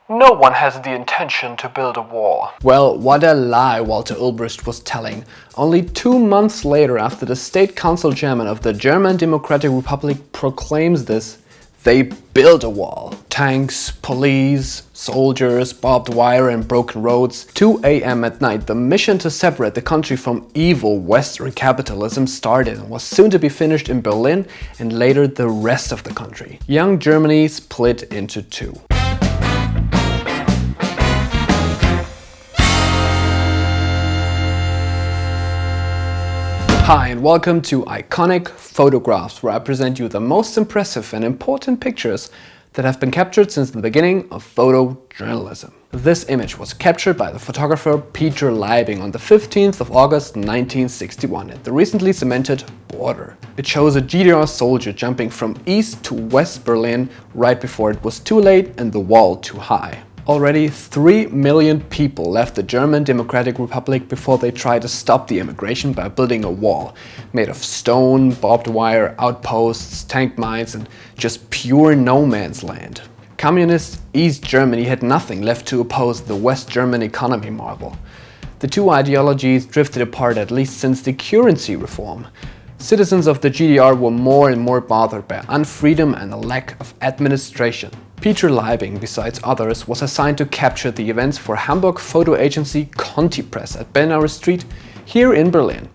No one has the intention to build a wall. Well, what a lie Walter Ulbricht was telling. Only 2 months later, after the State Council chairman of the German Democratic Republic proclaims this, they built a wall. Tanks, police, soldiers, barbed wire and broken roads. 2 a.m. at night, the mission to separate the country from evil Western capitalism started and was soon to be finished in Berlin and later the rest of the country. Young Germany split into two. Hi and welcome to Iconic Photographs, where I present you the most impressive and important pictures that have been captured since the beginning of photojournalism. This image was captured by the photographer Peter Leibing on the 15th of August 1961 at the recently cemented border. It shows a GDR soldier jumping from East to West Berlin right before it was too late and the wall too high. Already 3 million people left the German Democratic Republic before they tried to stop the immigration by building a wall made of stone, barbed wire, outposts, tank mines and just pure no man's land. Communist East Germany had nothing left to oppose the West German economy marvel. The two ideologies drifted apart at least since the currency reform. Citizens of the GDR were more and more bothered by unfreedom and a lack of administration. Peter Leibing, besides others, was assigned to capture the events for Hamburg photo agency Conti-Press at Bernauer Street here in Berlin.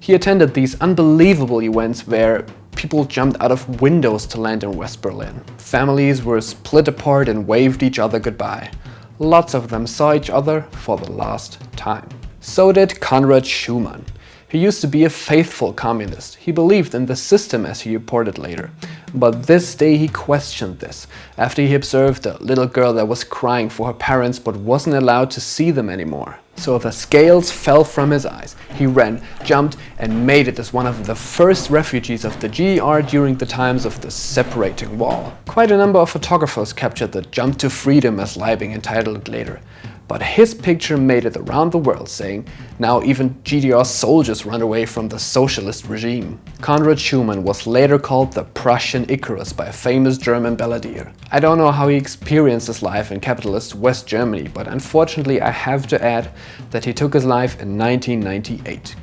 He attended these unbelievable events where people jumped out of windows to land in West Berlin. Families were split apart and waved each other goodbye. Lots of them saw each other for the last time. So did Conrad Schumann. He used to be a faithful communist. He believed in the system, as he reported later. But this day he questioned this, after he observed a little girl that was crying for her parents but wasn't allowed to see them anymore. So the scales fell from his eyes. He ran, jumped and made it as one of the first refugees of the GDR during the times of the separating wall. Quite a number of photographers captured the jump to freedom, as Leibing entitled it later. But his picture made it around the world, saying, now even GDR soldiers run away from the socialist regime. Conrad Schumann was later called the Prussian Icarus by a famous German balladeer. I don't know how he experienced his life in capitalist West Germany, but unfortunately I have to add that he took his life in 1998.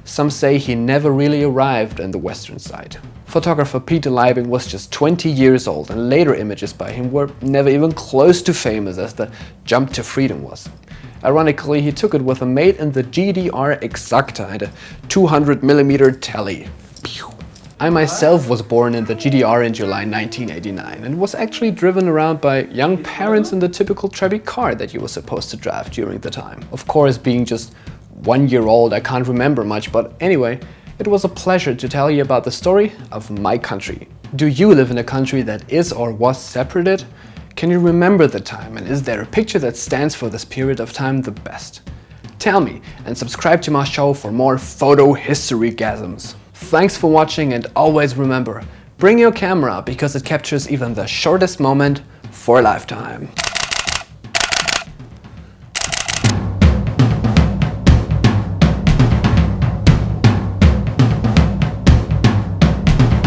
Some say he never really arrived on the western side. Photographer Peter Leibing was just 20 years old and later images by him were never even close to famous as the jump to freedom was. Ironically, he took it with a mate in the GDR Exacta and a 200mm tele. I myself was born in the GDR in July 1989 and was actually driven around by young parents in the typical Trebi car that you were supposed to drive during the time. Of course, being just 1 year old, I can't remember much, but anyway, it was a pleasure to tell you about the story of my country. Do you live in a country that is or was separated? Can you remember the time, and is there a picture that stands for this period of time the best? Tell me and subscribe to my show for more photo history-gasms. Thanks for watching and always remember, bring your camera because it captures even the shortest moment for a lifetime.